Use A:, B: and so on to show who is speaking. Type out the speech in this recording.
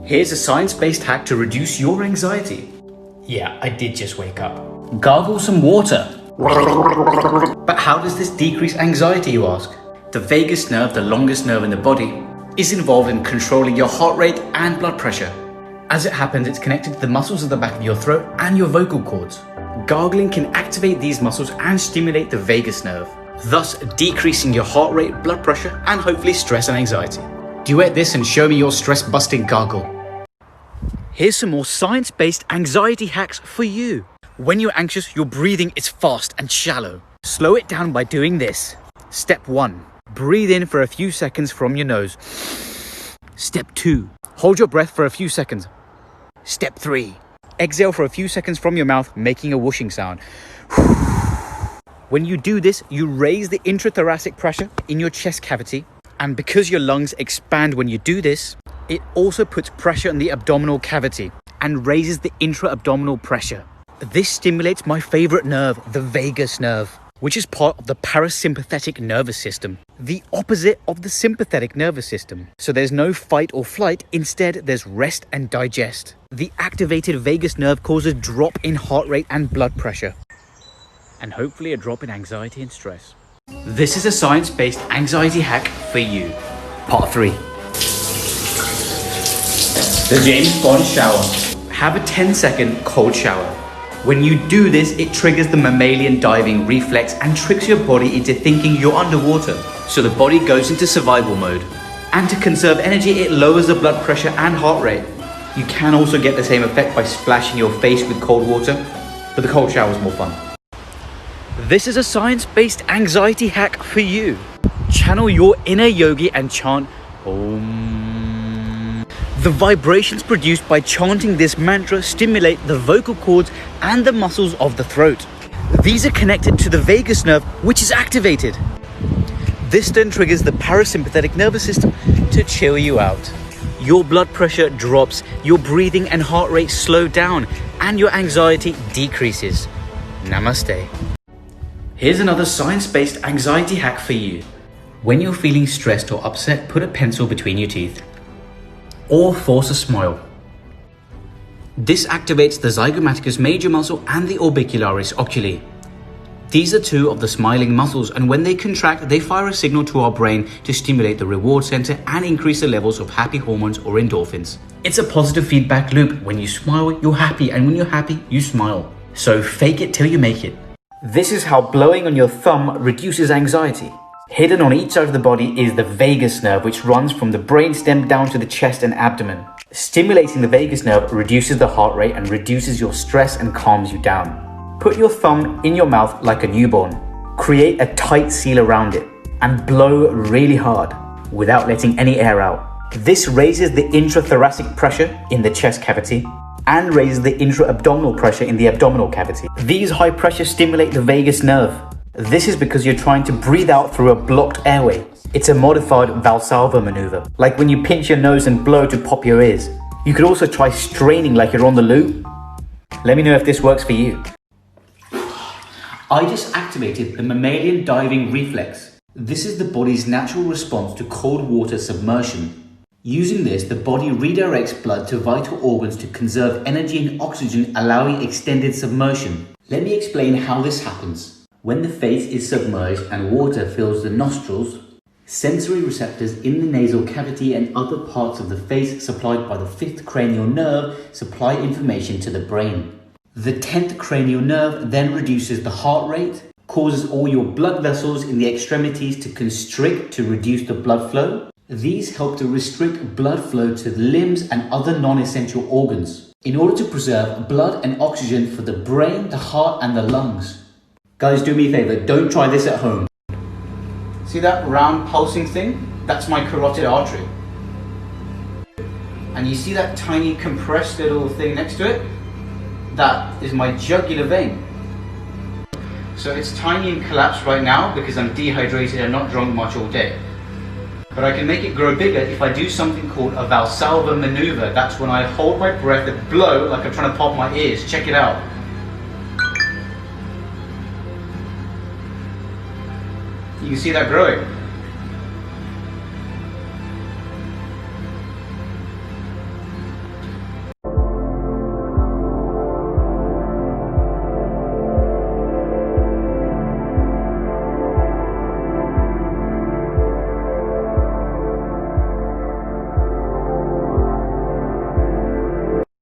A: Here's a science-based hack to reduce your anxiety. Yeah, I did just wake up. Gargle some water. But how does this decrease anxiety, you ask? The vagus nerve, the longest nerve in the body, is involved in controlling your heart rate and blood pressure. As it happens, it's connected to the muscles at the back of your throat and your vocal cords. Gargling can activate these muscles and stimulate the vagus nerve, thus decreasing your heart rate, blood pressure, and hopefully stress and anxiety. Duet this and show me your stress-busting gargle. Here's some more science-based anxiety hacks for you. When you're anxious, your breathing is fast and shallow. Slow it down by doing this. Step 1. Breathe in for a few seconds from your nose. Step 2. Hold your breath for a few seconds. Step 3. Exhale for a few seconds from your mouth, making a whooshing sound. When you do this, you raise the intrathoracic pressure in your chest cavity, and because your lungs expand when you do this, it also puts pressure on the abdominal cavity and raises the intra-abdominal pressure. This stimulates my favorite nerve, the vagus nerve, which is part of the parasympathetic nervous system, the opposite of the sympathetic nervous system. So there's no fight or flight, instead there's rest and digest. The activated vagus nerve causes drop in heart rate and blood pressure, and hopefully a drop in anxiety and stress. This is a science-based anxiety hack for you. Part 3. The James Bond shower. Have a 10-second cold shower. When you do this, it triggers the mammalian diving reflex and tricks your body into thinking you're underwater. So the body goes into survival mode. And to conserve energy, it lowers the blood pressure and heart rate. You can also get the same effect by splashing your face with cold water, but the cold shower is more fun. This is a science-based anxiety hack for you. Channel your inner yogi and chant Om. The vibrations produced by chanting this mantra stimulate the vocal cords and the muscles of the throat. These are connected to the vagus nerve, which is activated. This then triggers the parasympathetic nervous system to chill you out. Your blood pressure drops, your breathing and heart rate slow down, and your anxiety decreases. Namaste. Here's another science-based anxiety hack for you. When you're feeling stressed or upset, put a pencil between your teeth. Or force a smile. This activates the zygomaticus major muscle and the orbicularis oculi. These are two of the smiling muscles, and when they contract, they fire a signal to our brain to stimulate the reward center and increase the levels of happy hormones or endorphins. It's a positive feedback loop. When you smile, you're happy, and when you're happy, you smile. So fake it till you make it. This is how blowing on your thumb reduces anxiety. Hidden on each side of the body is the vagus nerve, which runs from the brainstem down to the chest and abdomen. Stimulating the vagus nerve reduces the heart rate and reduces your stress and calms you down. Put your thumb in your mouth like a newborn. Create a tight seal around it and blow really hard without letting any air out. This raises the intrathoracic pressure in the chest cavity and raises the intra-abdominal pressure in the abdominal cavity. These high pressures stimulate the vagus nerve. This is because you're trying to breathe out through a blocked airway. It's a modified Valsalva maneuver, like when you pinch your nose and blow to pop your ears. You could also try straining like you're on the loo. Let me know if this works for you. I just activated the mammalian diving reflex. This is the body's natural response to cold water submersion. Using this, the body redirects blood to vital organs to conserve energy and oxygen, allowing extended submersion. Let me explain how this happens. When the face is submerged and water fills the nostrils, sensory receptors in the nasal cavity and other parts of the face supplied by the 5th cranial nerve supply information to the brain. The 10th cranial nerve then reduces the heart rate, causes all your blood vessels in the extremities to constrict to reduce the blood flow. These help to restrict blood flow to the limbs and other non-essential organs in order to preserve blood and oxygen for the brain, the heart and the lungs. Guys, do me a favor, don't try this at home. See that round pulsing thing? That's my carotid artery. And you see that tiny compressed little thing next to it? That is my jugular vein. So it's tiny and collapsed right now because I'm dehydrated and not drunk much all day. But I can make it grow bigger if I do something called a Valsalva maneuver. That's when I hold my breath and blow like I'm trying to pop my ears. Check it out. You can see that growing.